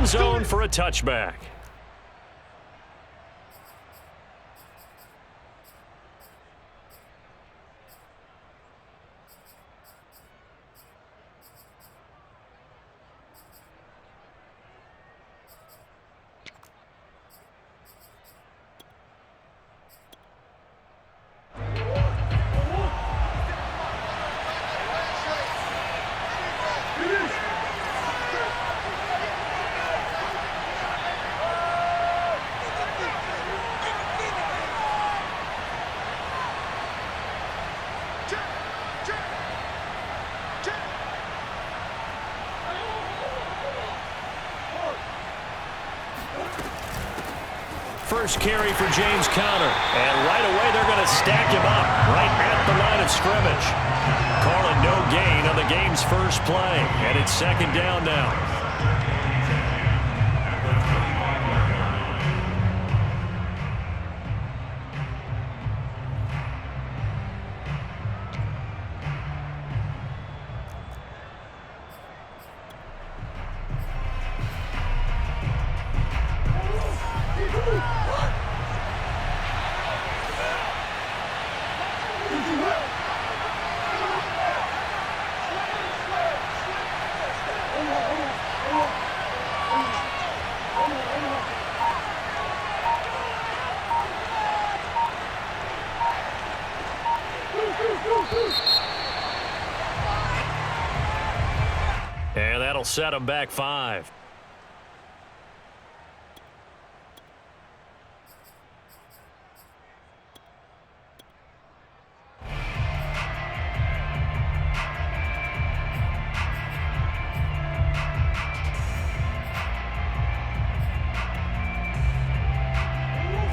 end zone for a touchback. First carry for James Conner. And right away, they're going to stack him up right at the line of scrimmage. Calling no gain on the game's first play. And it's second down now. And that'll set them back 5.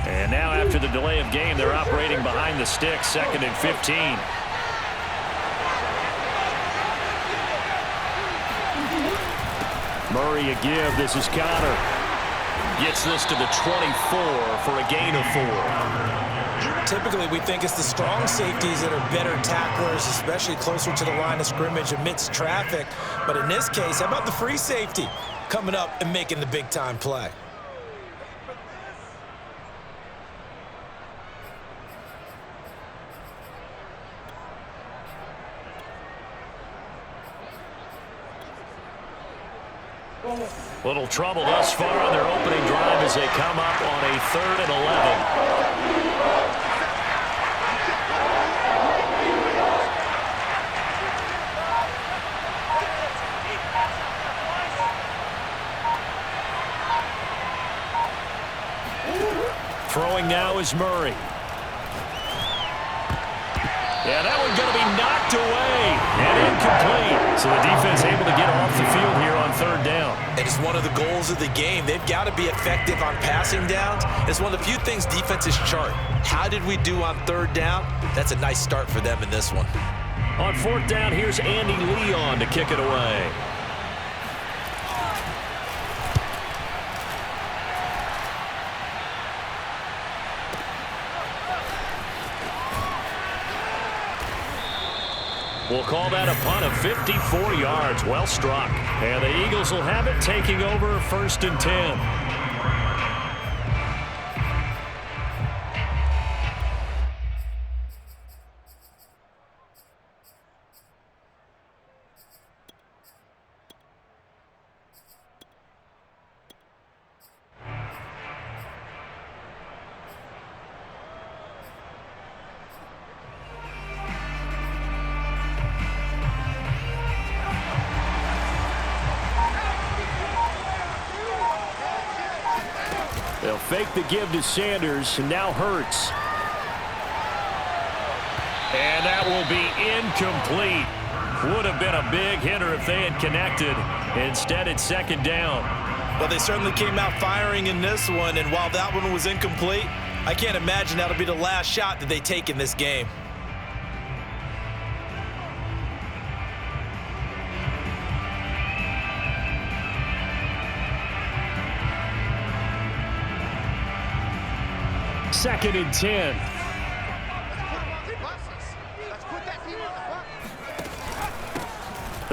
And now after the delay of game, they're operating behind the sticks, 2nd and 15. Murray a give. This is Conner. Gets this to the 24 for a gain of 4. Typically, we think it's the strong safeties that are better tacklers, especially closer to the line of scrimmage amidst traffic. But in this case, how about the free safety coming up and making the big-time play? Little trouble thus far on their opening drive as they come up on a 3rd and 11. Throwing now is Murray. Yeah, that one's going to be knocked away and incomplete. So the defense able to get off the field here on 3rd down. It is one of the goals of the game. They've got to be effective on passing downs. It's one of the few things defenses chart. How did we do on 3rd down? That's a nice start for them in this one. On 4th down, here's Andy Leon to kick it away. We'll call that a punt of 54 yards. Well struck. And the Eagles will have it, taking over 1st and 10. They'll fake the give to Sanders, and now Hurts. And that will be incomplete. Would have been a big hitter if they had connected. Instead, it's 2nd down. Well, they certainly came out firing in this one, and while that one was incomplete, I can't imagine that'll be the last shot that they take in this game. Second and 10.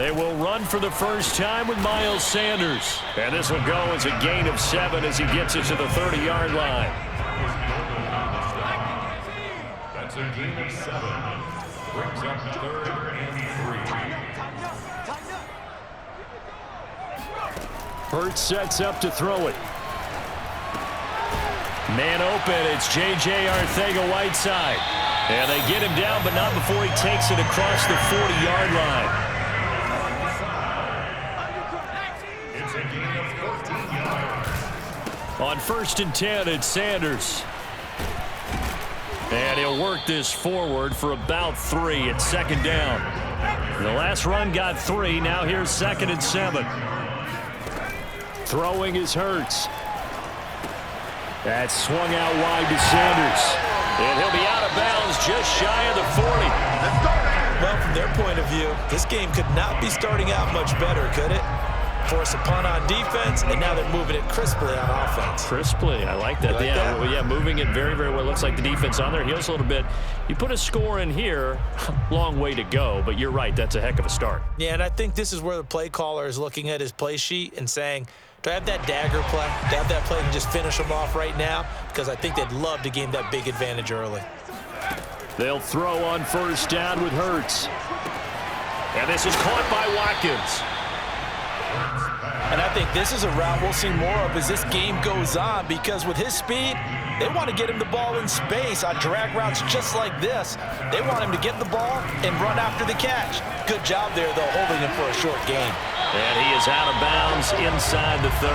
They will run for the first time with Miles Sanders. And this will go as a gain of 7 as he gets it to the 30-yard line. That's a gain of 7. Brings up 3rd and 3. Hurts sets up to throw it. Man open, it's J.J. Arcega-Whiteside. And they get him down, but not before he takes it across the 40-yard line. It's a gain of 14 yards. On 1st and 10, it's Sanders. And he'll work this forward for about 3 at 2nd down. The last run got 3. Now here's 2nd and 7. Throwing is Hurts. That's swung out wide to Sanders. And he'll be out of bounds just shy of the 40. Well, from their point of view, this game could not be starting out much better, could it? Force a punt on defense, and now they're moving it crisply on offense. Crisply, I like that. Yeah, moving it very, very well. Looks like the defense on their heels a little bit. You put a score in here, long way to go, but you're right, that's a heck of a start. Yeah, and I think this is where the play caller is looking at his play sheet and saying, do I have that dagger play? Do I have that play to just finish them off right now? Because I think they'd love to gain that big advantage early. They'll throw on 1st down with Hurts. And this is caught by Watkins. And I think this is a route we'll see more of as this game goes on, because with his speed, they want to get him the ball in space on drag routes just like this. They want him to get the ball and run after the catch. Good job there, though, holding him for a short gain. And he is out of bounds inside the 30.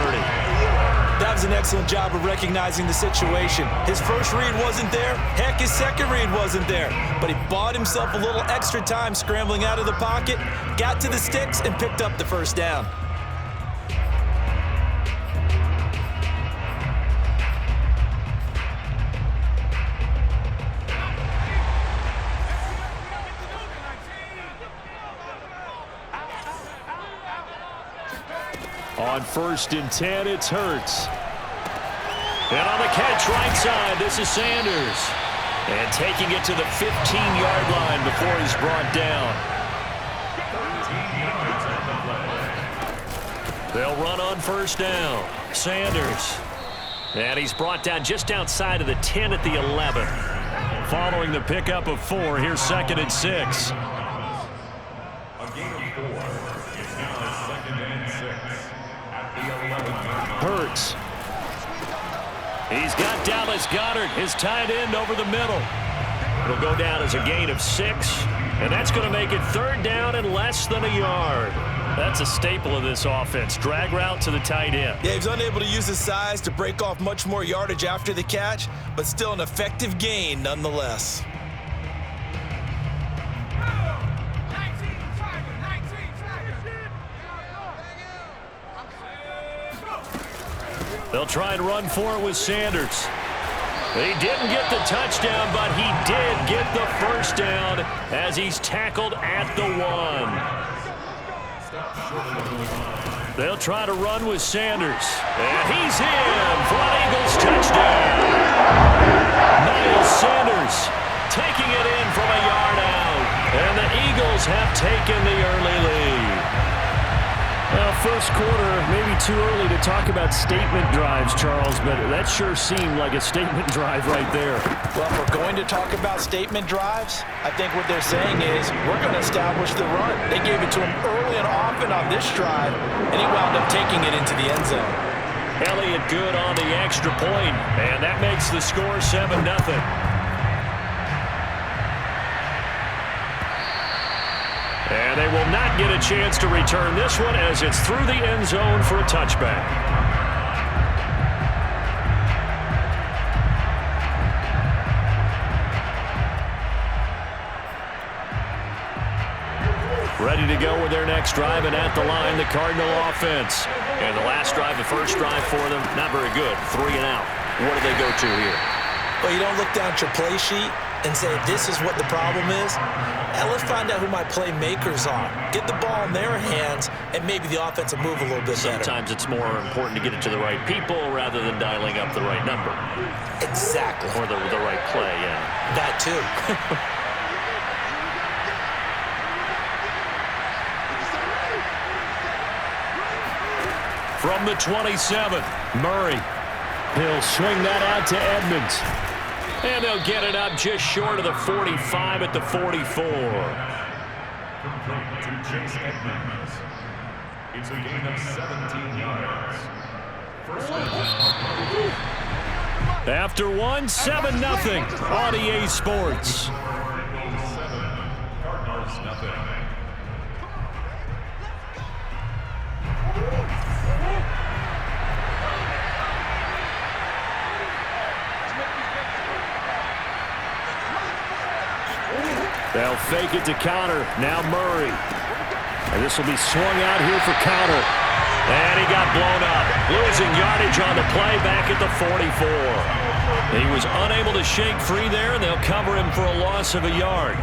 That was an excellent job of recognizing the situation. His first read wasn't there. Heck, his second read wasn't there. But he bought himself a little extra time scrambling out of the pocket, got to the sticks, and picked up the 1st down. On 1st and 10, it's Hurts. And on the catch right side, this is Sanders. And taking it to the 15-yard line before he's brought down. They'll run on 1st down. Sanders. And he's brought down just outside of the 10 at the 11. Following the pickup of 4, here's 2nd and 6. A gain of 4. It's now 2nd and 6. Hurts. He's got Dallas Goedert, his tight end, over the middle. It'll go down as a gain of 6, and that's going to make it 3rd down and less than a yard. That's a staple of this offense. Drag route to the tight end. Yeah, he's unable to use his size to break off much more yardage after the catch, but still an effective gain nonetheless. They'll try and run for it with Sanders. He didn't get the touchdown, but he did get the 1st down as he's tackled at the 1. They'll try to run with Sanders. And he's in for an Eagles touchdown. Miles Sanders taking it in from a yard out. And the Eagles have taken the early lead. Well, first quarter, maybe too early to talk about statement drives, Charles, but that sure seemed like a statement drive right there. Well, if we're going to talk about statement drives, I think what they're saying is we're going to establish the run. They gave it to him early and often on this drive, and he wound up taking it into the end zone. Elliott good on the extra point, and that makes the score 7-0. And they will not get a chance to return this one as it's through the end zone for a touchback. Ready to go with their next drive, and at the line, the Cardinal offense. And the last drive, the first drive for them, not very good. 3 and out. What do they go to here? Well, you don't look down at your play sheet and say, this is what the problem is. And let's find out who my playmakers are. Get the ball in their hands, and maybe the offense will move a little bit better. Sometimes it's more important to get it to the right people rather than dialing up the right number. Exactly. Or the right play, yeah. That too. From the 27, Murray. He'll swing that out to Edmonds. And they'll get it up just short of the 45 at the 44. Complete to Chase Edmonds. It's a gain of 17 yards. First down. After one, 7-0 on EA Sports. 7, Cardinals nothing. They'll fake it to counter. Now Murray. And this will be swung out here for counter. And he got blown up. Losing yardage on the play back at the 44. He was unable to shake free there, and they'll cover him for a loss of a yard.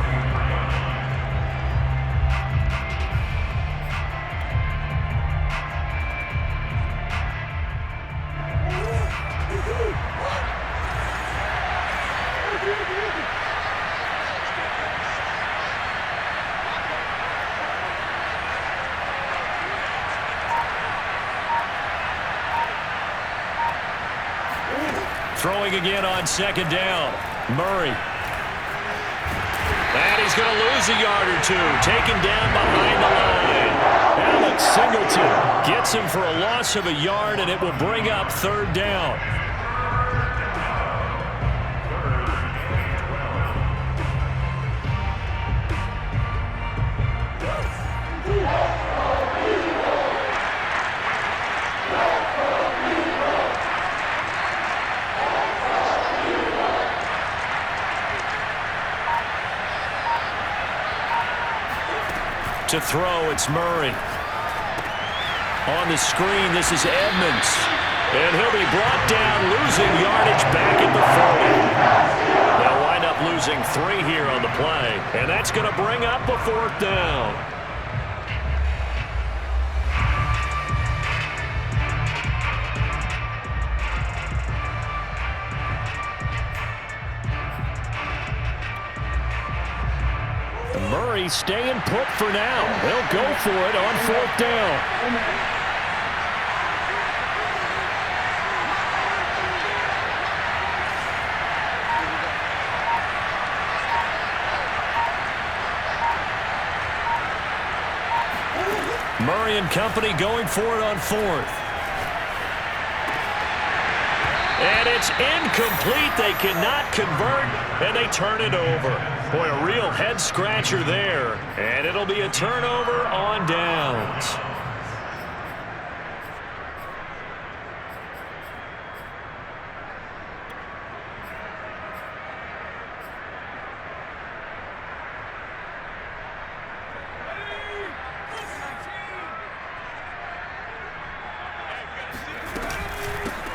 Throwing again on second down. Murray. And he's going to lose a yard or two. Taken down behind the line. Alex Singleton gets him for a loss of a yard, and it will bring up third down. To throw, it's Murray. On the screen, this is Edmonds. And he'll be brought down, losing yardage back at the 40. They'll wind up losing 3 here on the play. And that's going to bring up a fourth down. Murray staying put for now. They'll go for it on fourth down. Murray and company going for it on fourth. And it's incomplete. They cannot convert, and they turn it over. Boy, a real head-scratcher there. And it'll be a turnover on downs.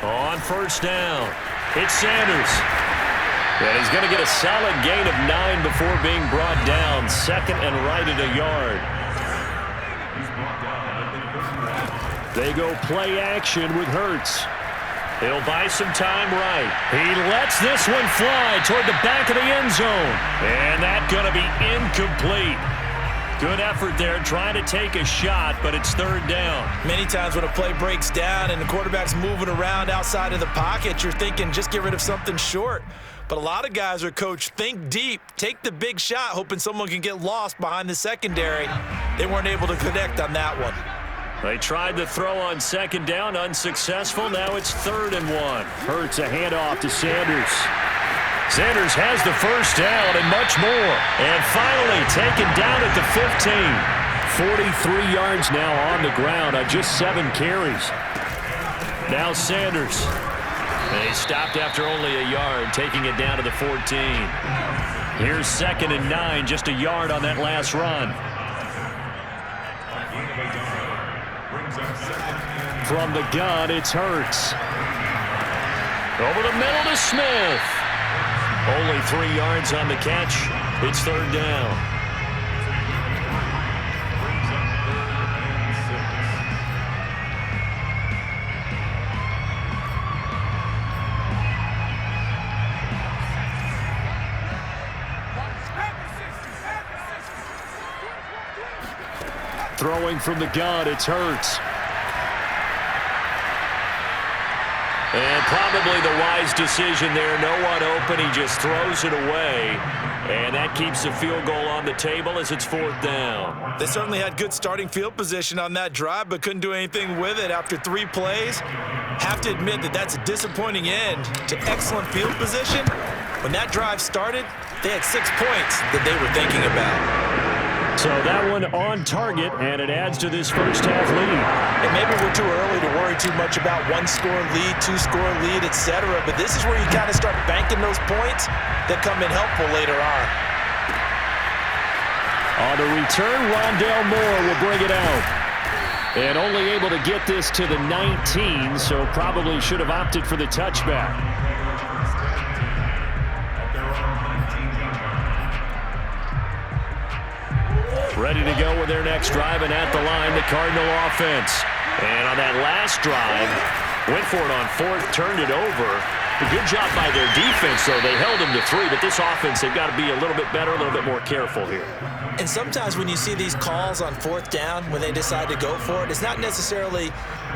On first down, it's Sanders. And he's going to get a solid gain of 9 before being brought down. Second and right at a yard. They go play action with Hurts. He'll buy some time right. He lets this one fly toward the back of the end zone. And that's going to be incomplete. Good effort there, trying to take a shot, but it's third down. Many times when a play breaks down and the quarterback's moving around outside of the pocket, you're thinking just get rid of something short. But a lot of guys are coached, think deep, take the big shot, hoping someone can get lost behind the secondary. They weren't able to connect on that one. They tried to throw on second down, unsuccessful. Now it's 3rd and 1. Hurts a handoff to Sanders. Sanders has the first down and much more. And finally taken down at the 15. 43 yards now on the ground on just 7 carries. Now Sanders. And he stopped after only a yard, taking it down to the 14. Here's 2nd and 9, just a yard on that last run. From the gun, it's Hurts. Over the middle to Smith. Only 3 yards on the catch. It's 3rd down. Throwing from the gun, it's Hurts. And probably the wise decision there. No one open. He just throws it away. And that keeps the field goal on the table as it's 4th down. They certainly had good starting field position on that drive, but couldn't do anything with it after 3 plays. Have to admit that that's a disappointing end to excellent field position. When that drive started, they had 6 points that they were thinking about. So that one on target, and it adds to this first half lead. And maybe we're too early to worry too much about 1-score lead, 2-score lead, etc. But this is where you kind of start banking those points that come in helpful later on. On the return, Rondell Moore will bring it out. And only able to get this to the 19, so probably should have opted for the touchback. Ready to go with their next drive, and at the line, the Cardinal offense. And on that last drive, went for it on 4th, turned it over. A good job by their defense, though. They held them to 3, but this offense, they've got to be a little bit better, a little bit more careful here. And sometimes when you see these calls on 4th down, when they decide to go for it, it's not necessarily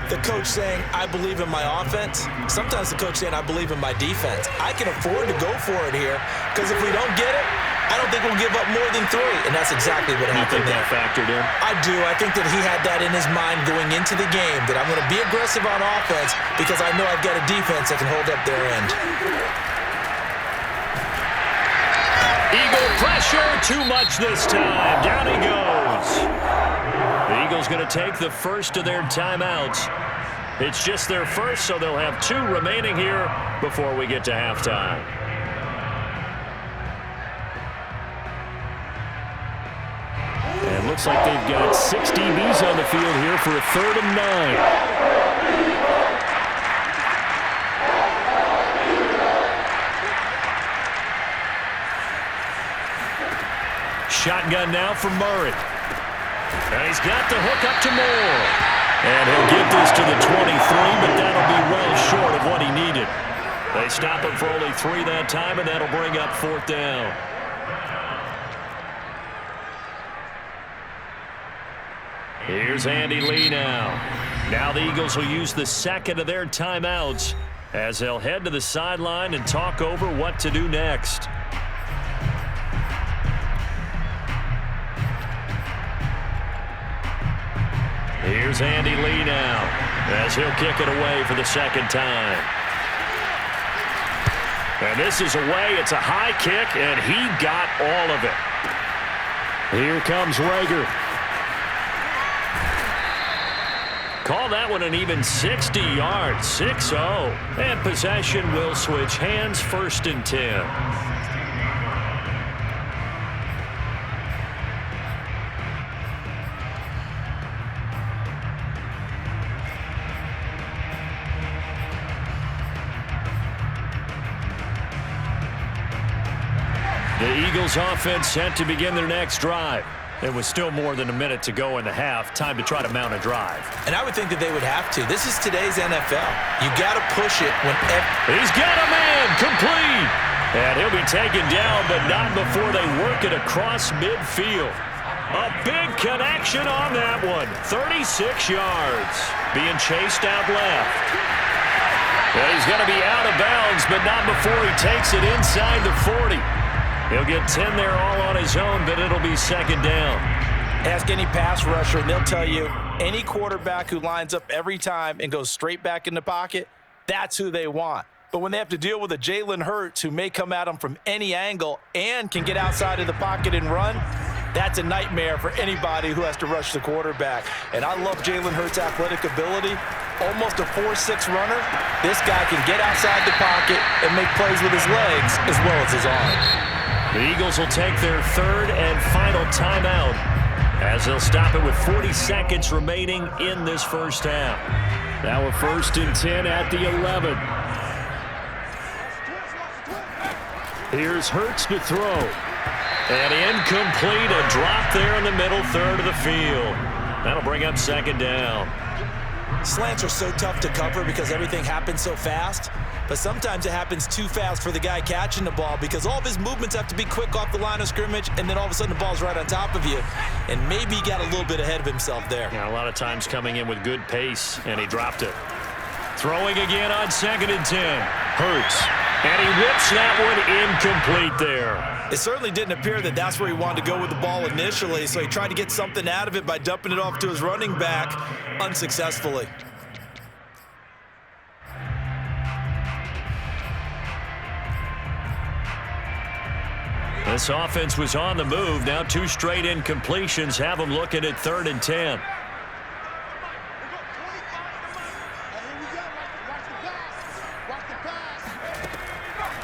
the coach saying, I believe in my offense. Sometimes the coach saying, I believe in my defense. I can afford to go for it here, because if we don't get it, I don't think we'll give up more than 3, and that's exactly what happened there. You think that factored in? I do. I think that he had that in his mind going into the game, that I'm going to be aggressive on offense because I know I've got a defense that can hold up their end. Eagle pressure, too much this time. Down he goes. The Eagles going to take the first of their timeouts. It's just their first, so they'll have 2 remaining here before we get to halftime. And looks like they've got 6 DBs on the field here for a 3rd and 9. Shotgun now for Murray. And he's got the hook up to Moore. And he'll get this to the 23, but that'll be well short of what he needed. They stop him for only 3 that time, and that'll bring up 4th down. Here's Andy Lee now. Now the Eagles will use the second of their timeouts as they'll head to the sideline and talk over what to do next. Here's Andy Lee now as he'll kick it away for the 2nd time. And this is away. It's a high kick, and he got all of it. Here comes Rager. Call that one an even 60 yards, 6-0. And possession will switch hands, 1st and 10. The Eagles offense set to begin their next drive. There was still more than a minute to go in the half. Time to try to mount a drive. And I would think that they would have to. This is today's NFL. You got to push it whenever. He's got a man complete. And he'll be taken down, but not before they work it across midfield. A big connection on that one. 36 yards. Being chased out left. And he's going to be out of bounds, but not before he takes it inside the 40. He'll get 10 there all on his own, but it'll be 2nd down. Ask any pass rusher, and they'll tell you any quarterback who lines up every time and goes straight back in the pocket, that's who they want. But when they have to deal with a Jalen Hurts who may come at them from any angle and can get outside of the pocket and run, that's a nightmare for anybody who has to rush the quarterback. And I love Jalen Hurts' athletic ability. Almost a 4.6 runner. This guy can get outside the pocket and make plays with his legs as well as his arm. The Eagles will take their 3rd and final timeout as they'll stop it with 40 seconds remaining in this first half. Now a 1st and 10 at the 11. Here's Hurts to throw. And incomplete, a drop there in the middle 3rd of the field. That'll bring up 2nd down. Slants are so tough to cover because everything happens so fast. But sometimes it happens too fast for the guy catching the ball because all of his movements have to be quick off the line of scrimmage, and then all of a sudden the ball's right on top of you. And maybe he got a little bit ahead of himself there. Yeah, a lot of times coming in with good pace, and he dropped it. Throwing again on 2nd and 10. Hurts. And he whips that one incomplete there. It certainly didn't appear that that's where he wanted to go with the ball initially, so he tried to get something out of it by dumping it off to his running back unsuccessfully. This offense was on the move. Now 2 straight incompletions have them looking at 3rd and 10.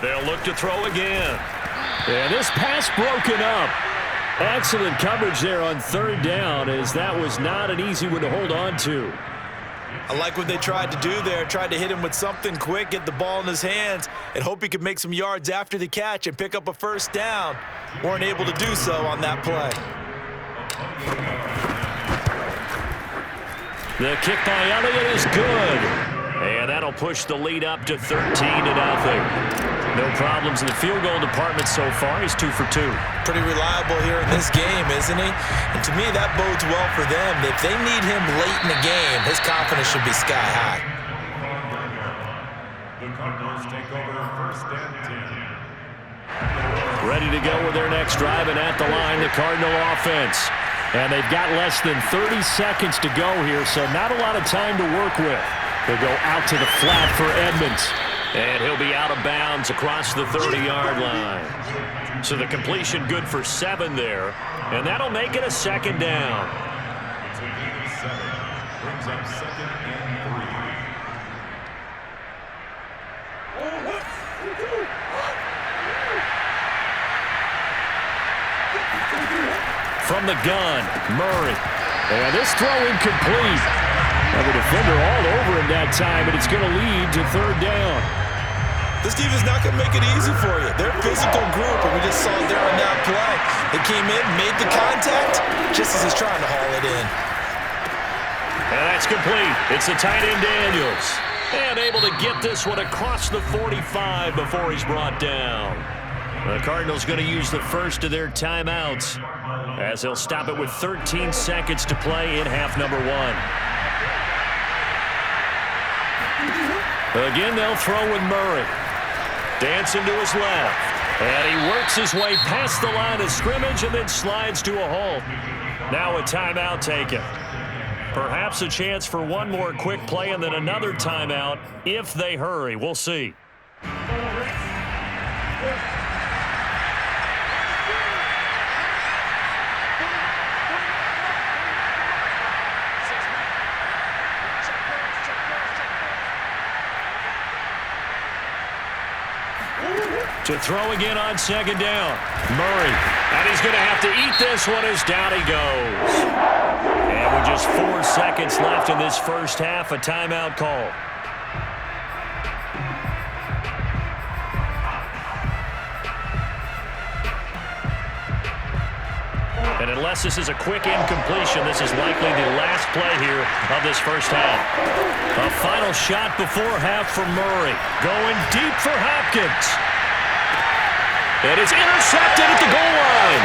They'll look to throw again. And this pass broken up. Excellent coverage there on 3rd down, as that was not an easy one to hold on to. I like what they tried to do there. Tried to hit him with something quick, get the ball in his hands, and hope he could make some yards after the catch and pick up a 1st down. Weren't able to do so on that play. The kick by Elliott is good. And that'll push the lead up to 13-0. No problems in the field goal department so far. He's 2 for 2. Pretty reliable here in this game, isn't he? And to me, that bodes well for them. If they need him late in the game, his confidence should be sky high. The Cardinals take over 1st and 10. Ready to go with their next drive, and at the line, the Cardinal offense. And they've got less than 30 seconds to go here, so not a lot of time to work with. They go out to the flat for Edmonds. And he'll be out of bounds across the 30-yard line. So the completion good for 7 there. And that'll make it a 2nd down. It's a gain of 7. Brings up 2nd and 3. From the gun, Murray. And this throw incomplete. Now the defender all over him that time, but it's going to lead to 3rd down. This defense is not going to make it easy for you. They're a physical group, and we just saw it there on that play. They came in, made the contact, just as he's trying to haul it in. And that's complete. It's the tight end Daniels. And able to get this one across the 45 before he's brought down. The Cardinals going to use the first of their timeouts, as they'll stop it with 13 seconds to play in half number 1. Again, they'll throw with Murray. Dancing to his left. And he works his way past the line of scrimmage and then slides to a halt. Now a timeout taken. Perhaps a chance for one more quick play and then another timeout if they hurry. We'll see. To throw again on 2nd down. Murray. And he's going to have to eat this one as down he goes. And with just 4 seconds left in this first half, a timeout call. And unless this is a quick incompletion, this is likely the last play here of this first half. A final shot before half for Murray. Going deep for Hopkins. And it's intercepted at the goal line.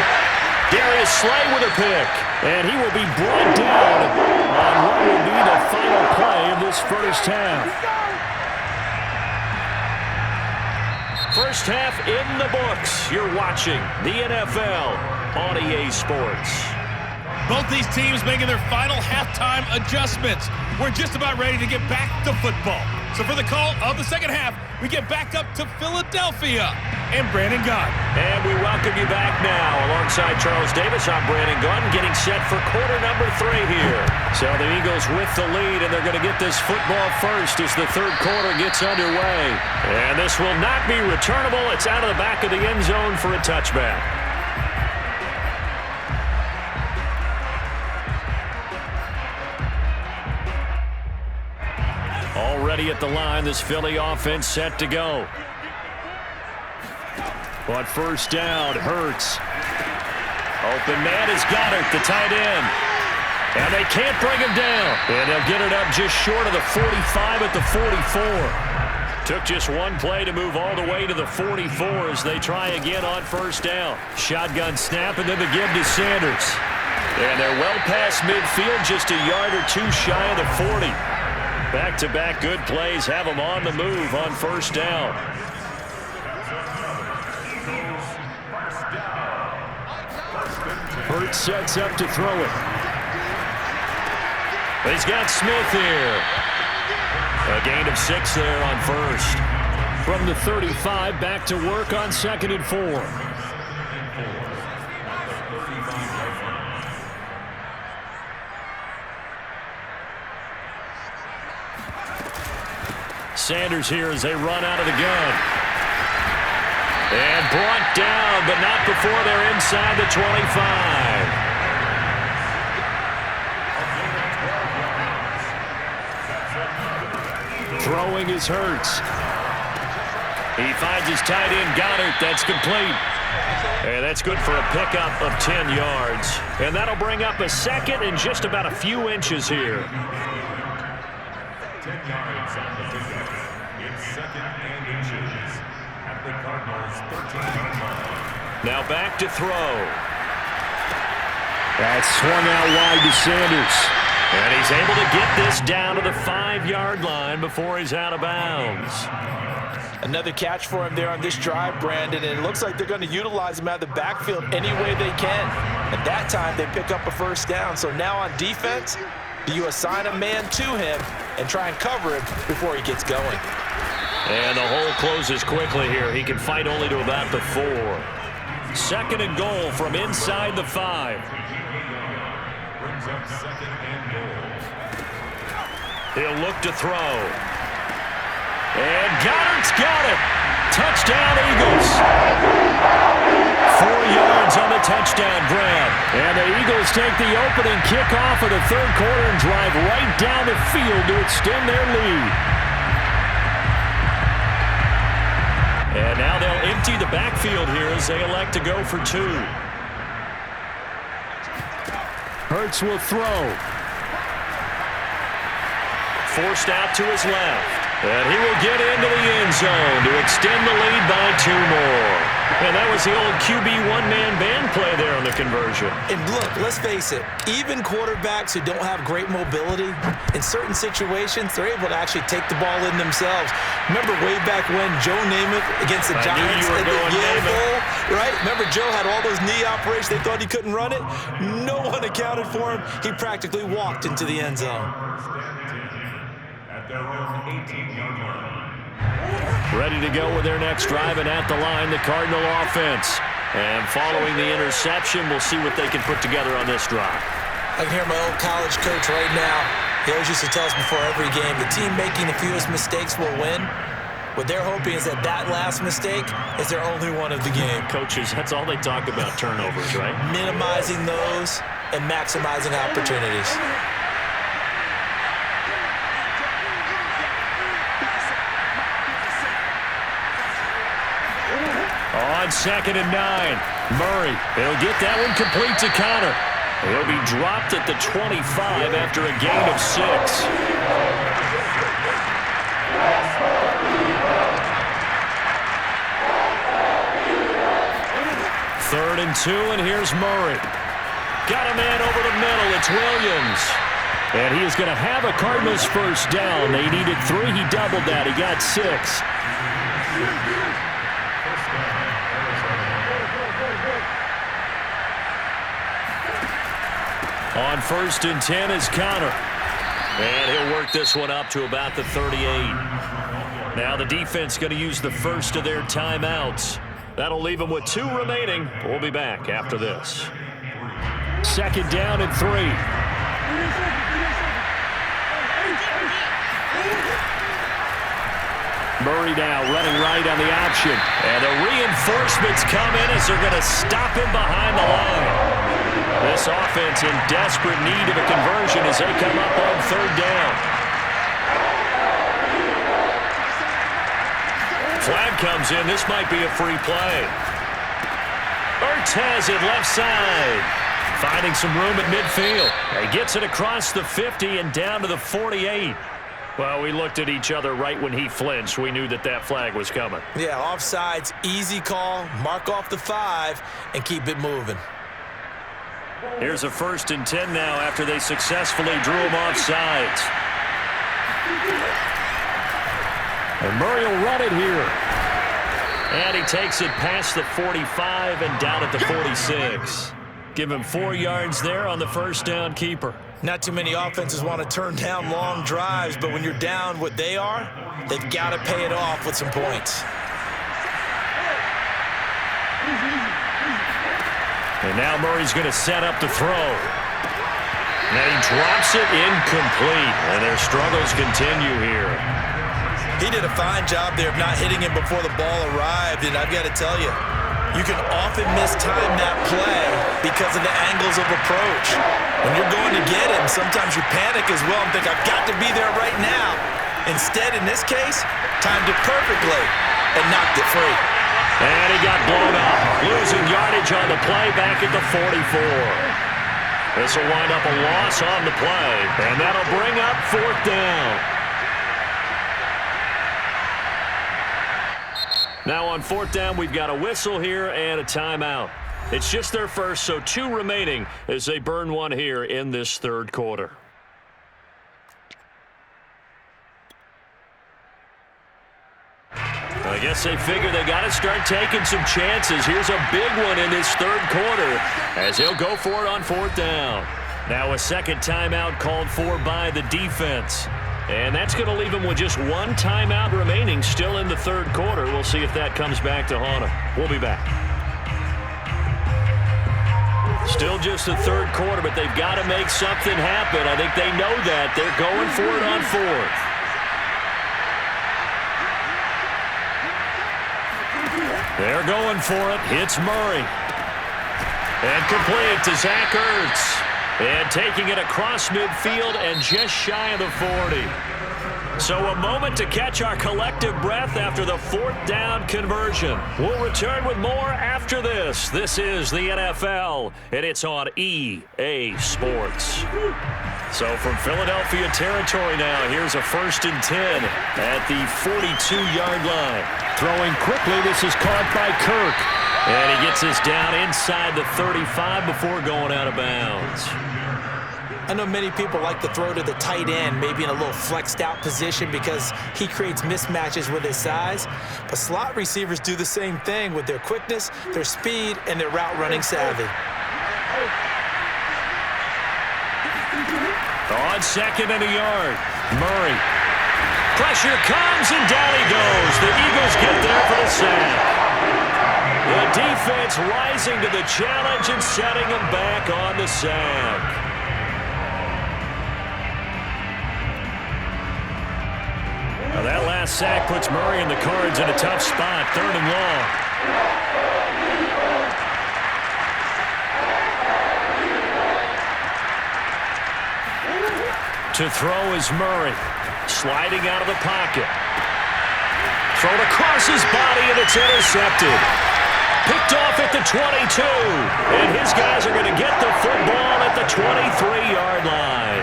Darius Slay with a pick. And he will be brought down on what will be the final play of this first half. First half in the books. You're watching the NFL on EA Sports. Both these teams making their final halftime adjustments. We're just about ready to get back to football. So for the call of the second half, we get back up to Philadelphia and Brandon Gunn. And we welcome you back now. Alongside Charles Davis, I'm Brandon Gunn, getting set for quarter number 3 here. So the Eagles with the lead, and they're going to get this football first as the third quarter gets underway. And this will not be returnable. It's out of the back of the end zone for a touchback. Already at the line, this Philly offense set to go. On first down, Hurts. Open man is Goddard, the tight end. And they can't bring him down. And they'll get it up just short of the 45 at the 44. Took just one play to move all the way to the 44 as they try again on first down. Shotgun snap and then the give to Sanders. And they're well past midfield, just a yard or two shy of the 40. Back-to-back good plays have him on the move on first down. Hurts sets up to throw it. He's got Smith here. A gain of 6 there on first. From the 35, back to work on 2nd and 4. Sanders here as they run out of the gun. And brought down, but not before they're inside the 25. Throwing is Hurts. He finds his tight end, Goddard. That's complete. And that's good for a pickup of 10 yards. And that'll bring up a 2nd and just about a few inches here. 10 yards on the pickup. It's 2nd and inches at the Cardinals' 13-yard line. Now back to throw. That's swung out wide to Sanders. And he's able to get this down to the 5-yard line before he's out of bounds. Another catch for him there on this drive, Brandon, and it looks like they're going to utilize him out of the backfield any way they can. At that time, they pick up a first down. So now on defense, do you assign a man to him and try and cover him before he gets going? And the hole closes quickly here. He can fight only to about the 4. 2nd and goal from inside the 5. Brings up 2nd and goal. He'll look to throw. And Goddard's got it. Touchdown, Eagles. 4 yards on the touchdown grab. And the Eagles take the opening kickoff of the 3rd quarter and drive right down the field to extend their lead. And now they'll empty the backfield here as they elect to go for 2. Hurts will throw. Forced out to his left. And he will get into the end zone to extend the lead by 2 more. And that was the old QB one-man band play there on the conversion. And look, let's face it, even quarterbacks who don't have great mobility, in certain situations, they're able to actually take the ball in themselves. Remember way back when Joe Namath against the Giants at the Yale Bowl, right? Remember Joe had all those knee operations. They thought he couldn't run it. No one accounted for him. He practically walked into the end zone. At their own 18-yard line. Ready to go with their next drive, and at the line, the Cardinal offense. And following the interception, we'll see what they can put together on this drive. I can hear my old college coach right now. He always used to tell us before every game, the team making the fewest mistakes will win. What they're hoping is that last mistake is their only one of the game. Coaches, that's all they talk about, turnovers, right? Minimizing those and maximizing opportunities. On 2nd and 9, Murray. He'll get that one complete to Connor. He'll be dropped at the 25 after a gain of 6. 3rd and 2, and here's Murray. Got a man over the middle. It's Williams. And he is going to have a Cardinals first down. They needed 3. He doubled that. He got 6. On 1st and 10 is Connor. And he'll work this one up to about the 38. Now the defense going to use the first of their timeouts. That'll leave them with 2 remaining. We'll be back after this. 2nd down and 3. Murray now running right on the option. And the reinforcements come in as they're going to stop him behind the line. This offense in desperate need of a conversion as they come up on 3rd down. Flag comes in. This might be a free play. Ertz has it left side. Finding some room at midfield. He gets it across the 50 and down to the 48. Well, we looked at each other right when he flinched. We knew that flag was coming. Yeah, offsides, easy call. Mark off the 5 and keep it moving. Here's a 1st and 10 now after they successfully drew him off sides. And Murray will run it here. And he takes it past the 45 and down at the 46. Give him 4 yards there on the first down keeper. Not too many offenses want to turn down long drives, but when you're down what they are, they've got to pay it off with some points. And now Murray's going to set up to throw. And he drops it incomplete. And their struggles continue here. He did a fine job there of not hitting him before the ball arrived, and I've got to tell you, you can often mistime that play because of the angles of approach. When you're going to get him, sometimes you panic as well and think, I've got to be there right now. Instead, in this case, timed it perfectly and knocked it free. And he got blown up, losing yardage on the play back at the 44. This will wind up a loss on the play, and that'll bring up 4th down. Now on 4th down, we've got a whistle here and a timeout. It's just their first, so 2 remaining as they burn one here in this 3rd quarter. I guess they figure they got to start taking some chances. Here's a big one in this 3rd quarter as he'll go for it on 4th down. Now a second timeout called for by the defense. And that's going to leave him with just 1 timeout remaining still in the 3rd quarter. We'll see if that comes back to haunt him. We'll be back. Still just the 3rd quarter, but they've got to make something happen. I think they know that. They're going for it on 4th. They're going for it. Hits Murray. And complete to Zach Ertz. And taking it across midfield and just shy of the 40. So a moment to catch our collective breath after the 4th down conversion. We'll return with more after this. This is the NFL, and it's on EA Sports. So from Philadelphia territory now, here's a 1st and 10 at the 42-yard line. Throwing quickly, this is caught by Kirk. And he gets this down inside the 35 before going out of bounds. I know many people like to throw to the tight end, maybe in a little flexed out position because he creates mismatches with his size. But slot receivers do the same thing with their quickness, their speed, and their route running savvy. On 2nd and a yard, Murray. Pressure comes and down he goes. The Eagles get there for the sack. The defense rising to the challenge and setting him back on the sack. Now that last sack puts Murray and the Cards in a tough spot, 3rd and long. To throw is Murray, sliding out of the pocket. Thrown across his body and it's intercepted. Picked off at the 22. And his guys are going to get the football at the 23-yard line.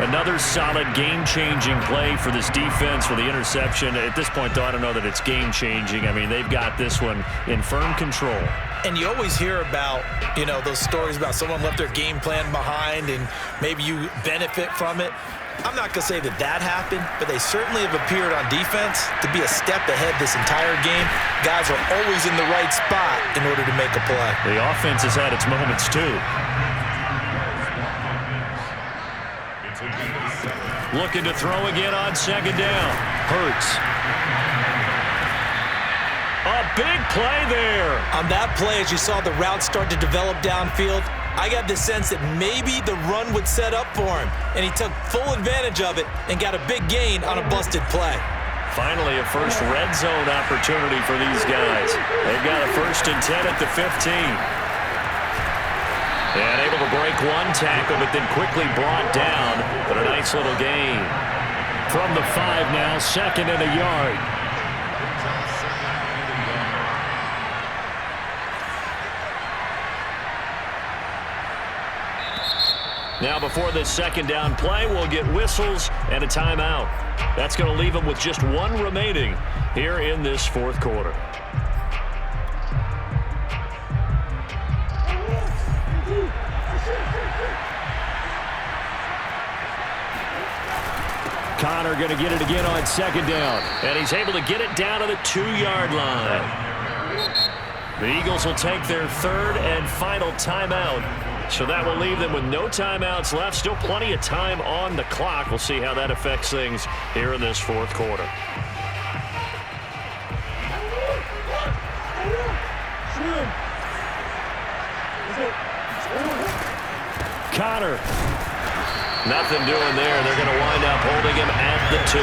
Another solid game-changing play for this defense for the interception. At this point, though, I don't know that it's game-changing. I mean, they've got this one in firm control. And you always hear about, those stories about someone left their game plan behind and maybe you benefit from it. I'm not going to say that happened, but they certainly have appeared on defense to be a step ahead this entire game. Guys are always in the right spot in order to make a play. The offense has had its moments, too. Looking to throw again on 2nd down. Hurts. A big play there. On that play, as you saw the route start to develop downfield, I got the sense that maybe the run would set up for him, and he took full advantage of it and got a big gain on a busted play. Finally, a first red zone opportunity for these guys. They've got a 1st and 10 at the 15. And able to break one tackle, but then quickly brought down. But a nice little gain. From the 5 now, 2nd and a yard. Now before this 2nd down play, we'll get whistles and a timeout. That's going to leave them with just 1 remaining here in this 4th quarter. Connor going to get it again on second down. And he's able to get it down to the 2-yard line. The Eagles will take their third and final timeout. So that will leave them with no timeouts left. Still plenty of time on the clock. We'll see how that affects things here in this fourth quarter. Connor. Nothing doing there. They're going to wind up holding him at the 2.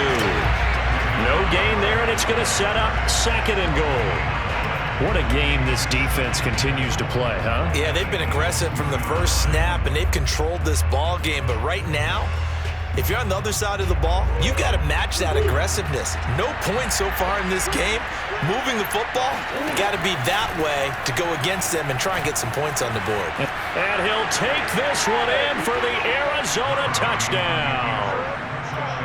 No gain there, and it's going to set up second and goal. What a game this defense continues to play, huh? Yeah, they've been aggressive from the first snap, and they've controlled this ball game. But right now, if you're on the other side of the ball, you've got to match that aggressiveness. No points so far in this game. Moving the football, got to be that way to go against them and try and get some points on the board. And he'll take this one in for the Arizona touchdown.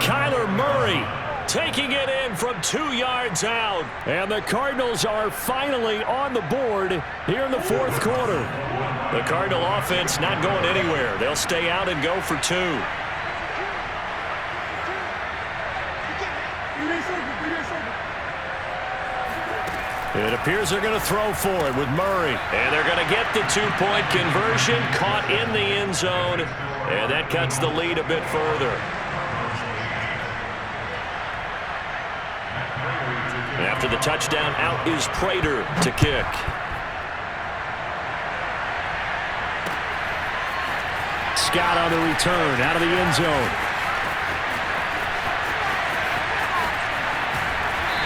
Kyler Murray taking it in from 2 yards out. And the Cardinals are finally on the board here in the fourth quarter. The Cardinal offense not going anywhere. They'll stay out and go for 2. It appears they're going to throw for it with Murray. And they're going to get the 2-point conversion, caught in the end zone. And that cuts the lead a bit further. After the touchdown, out is Prater to kick. Scott on the return, out of the end zone.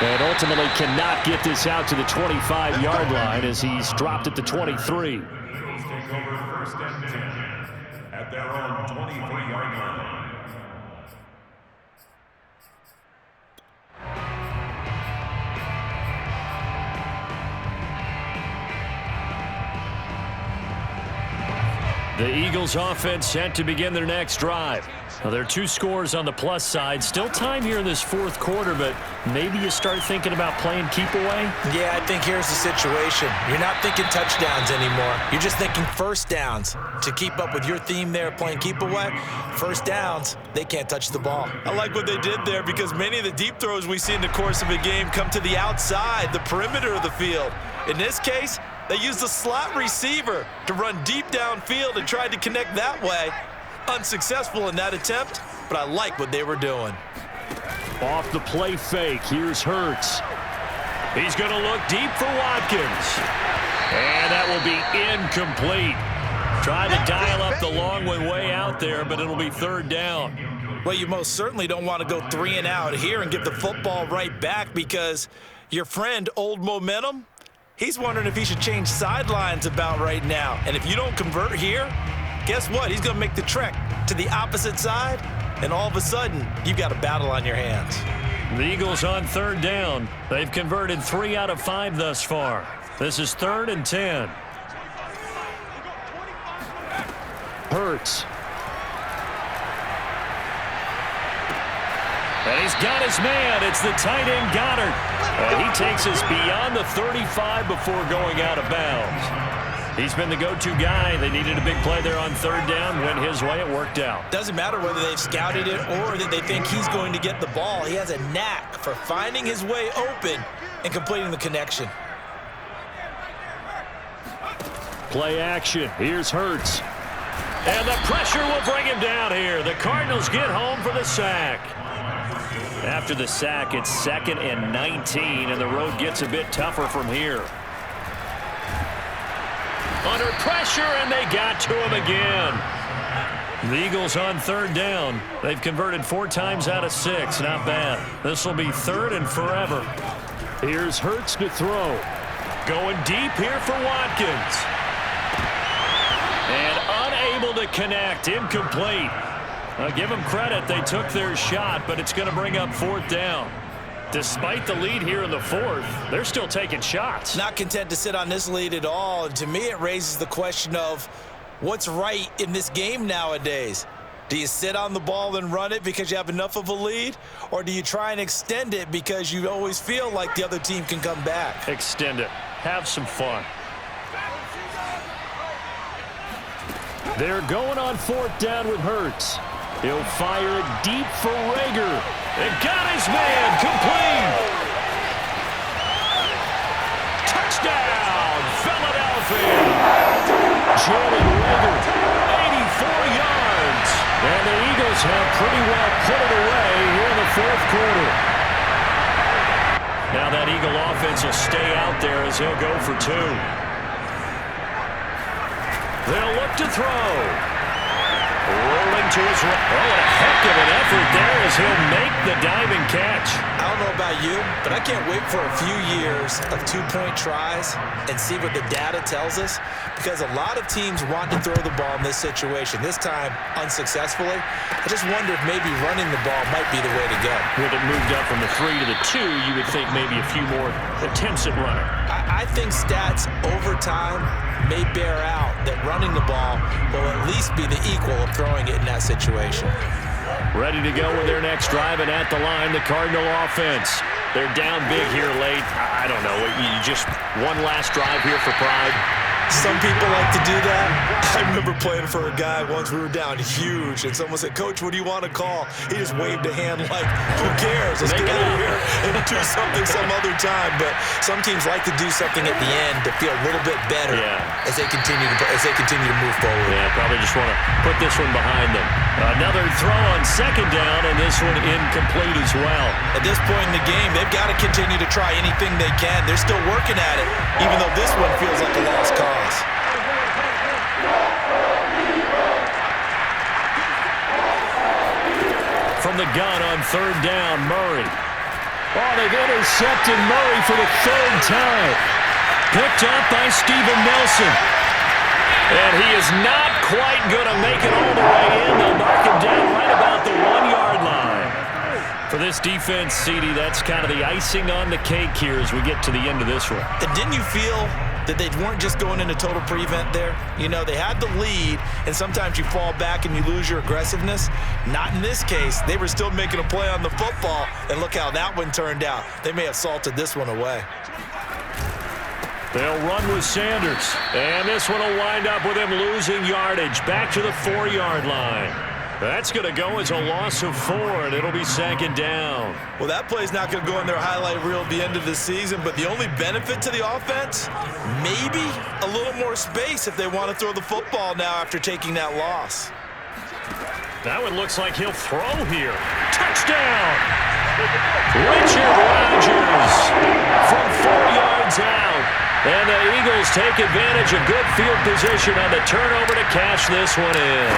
And ultimately cannot get this out to the 25-yard line as he's dropped at the 23. Eagles take over first and 10 at their own 23-yard line. The Eagles offense set to begin their next drive. Now, there are 2 scores on the plus side. Still time here in this fourth quarter, but maybe you start thinking about playing keep away? Yeah, I think here's the situation. You're not thinking touchdowns anymore. You're just thinking first downs. To keep up with your theme there, playing keep away, first downs, they can't touch the ball. I like what they did there because many of the deep throws we see in the course of a game come to the outside, the perimeter of the field. In this case, they used the slot receiver to run deep downfield and tried to connect that way. Unsuccessful in that attempt, but I like what they were doing. Off the play fake, here's Hurts. He's going to look deep for Watkins. And that will be incomplete. Trying to dial up the long one way out there, but it'll be third down. Well, you most certainly don't want to go 3 and out here and give the football right back because your friend, Old Momentum, he's wondering if he should change sidelines about right now. And if you don't convert here, guess what? He's going to make the trek to the opposite side, and all of a sudden, you've got a battle on your hands. The Eagles on third down. They've converted 3 out of 5 thus far. This is 3rd and 10. Hurts. And he's got his man. It's the tight end, Goddard. And he takes us beyond the 35 before going out of bounds. He's been the go-to guy. They needed a big play there on third down. Went his way. It worked out. Doesn't matter whether they've scouted it or that they think he's going to get the ball. He has a knack for finding his way open and completing the connection. Play action. Here's Hurts. And the pressure will bring him down here. The Cardinals get home for the sack. After the sack, it's 2nd and 19, and the road gets a bit tougher from here. Under pressure, and they got to him again. The Eagles on third down. They've converted 4 times out of 6. Not bad. This will be 3rd and forever. Here's Hurts to throw. Going deep here for Watkins. And unable to connect. Incomplete. Give them credit. They took their shot, but it's going to bring up 4th down. Despite the lead here in the 4th, they're still taking shots. Not content to sit on this lead at all. And to me, it raises the question of what's right in this game nowadays. Do you sit on the ball and run it because you have enough of a lead? Or do you try and extend it because you always feel like the other team can come back? Extend it. Have some fun. They're going on 4th down with Hurts. He'll fire it deep for Rager. And got his man. Complete. Touchdown, Philadelphia. Jalen Rager, 84 yards. And the Eagles have pretty well put it away here in the fourth quarter. Now that Eagle offense will stay out there as he'll go for 2. They'll look to throw. Rolling to his right. Oh, what a heck of an effort there as he'll make the diving catch. I don't know about you, but I can't wait for a few years of 2-point tries and see what the data tells us, because a lot of teams want to throw the ball in this situation. This time, unsuccessfully. I just wonder if maybe running the ball might be the way to go. With it moved up from the 3 to the 2, you would think maybe a few more attempts at running. I think stats over time may bear out that running the ball will at least be the equal of throwing it in that situation. Ready to go with their next drive, and at the line, the Cardinal offense. They're down big here late. I don't know. You just one last drive here for pride. Some people like to do that. I remember playing for a guy once. We were down huge, and someone said, "Coach, what do you want to call?" He just waved a hand like, "Who cares? Let's get out of here and do something some other time." But some teams like to do something at the end to feel a little bit better as they continue to move forward. Yeah, probably just want to put this one behind them. Another throw on second down, and this one incomplete as well. At this point in the game, they've got to continue to try anything they can. They're still working at it, even though this one feels like a lost cause. From the gun on third down, Murray. Oh, they've intercepted Murray for the 3rd time. Picked up by Steven Nelson. And he is not quite going to make it all the way in. They'll mark him down right about the 1-yard line. For this defense, CD, that's kind of the icing on the cake here as we get to the end of this one. And didn't you feel that they weren't just going into total prevent there? You know, they had the lead, and sometimes you fall back and you lose your aggressiveness. Not in this case. They were still making a play on the football, and look how that one turned out. They may have salted this one away. They'll run with Sanders, and this one will wind up with him losing yardage back to the 4-yard line. That's going to go as a loss of 4, and it'll be 2nd down. Well, that play's not going to go in their highlight reel at the end of the season, but the only benefit to the offense, maybe a little more space if they want to throw the football now after taking that loss. That one looks like he'll throw here. Touchdown! Richard Rodgers from 4 yards out. And the Eagles take advantage of good field position on the turnover to cash this one in.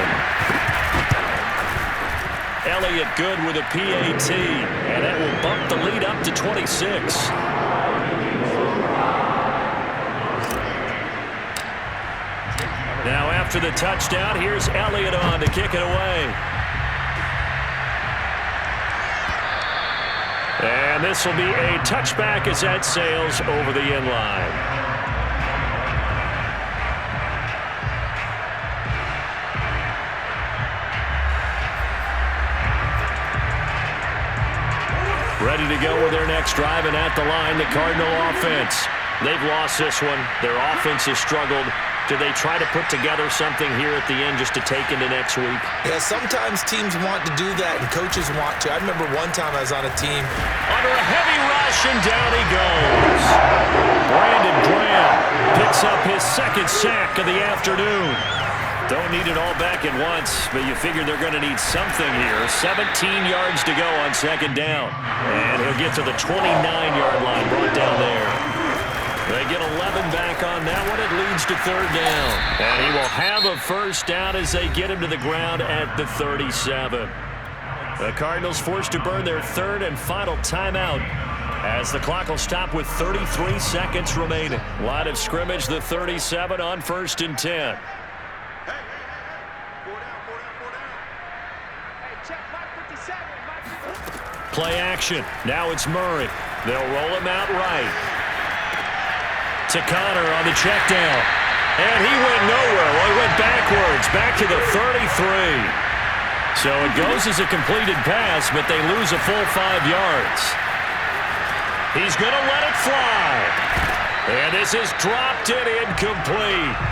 Elliott good with a PAT, and that will bump the lead up to 26. Now after the touchdown, here's Elliott on to kick it away. And this will be a touchback as that sails over the end line. Ready to go with their next drive, and at the line, the Cardinal offense. They've lost this one. Their offense has struggled. Do they try to put together something here at the end just to take into next week? Yeah, sometimes teams want to do that, and coaches want to. I remember one time I was on a team. Under a heavy rush, and down he goes. Brandon Graham picks up his 2nd sack of the afternoon. Don't need it all back at once, but you figure they're going to need something here. 17 yards to go on 2nd down. And he'll get to the 29-yard line, brought down there. They get 11 back on that one. It leads to 3rd down. And he will have a 1st down as they get him to the ground at the 37. The Cardinals forced to burn their 3rd and final timeout as the clock will stop with 33 seconds remaining. Line of scrimmage, the 37 on 1st and 10. Play action. Now it's Murray. They'll roll him out right. To Connor on the check down. And he went nowhere. Well, he went backwards, back to the 33. So it goes as a completed pass, but they lose a full 5 yards. He's going to let it fly. And this is dropped and incomplete.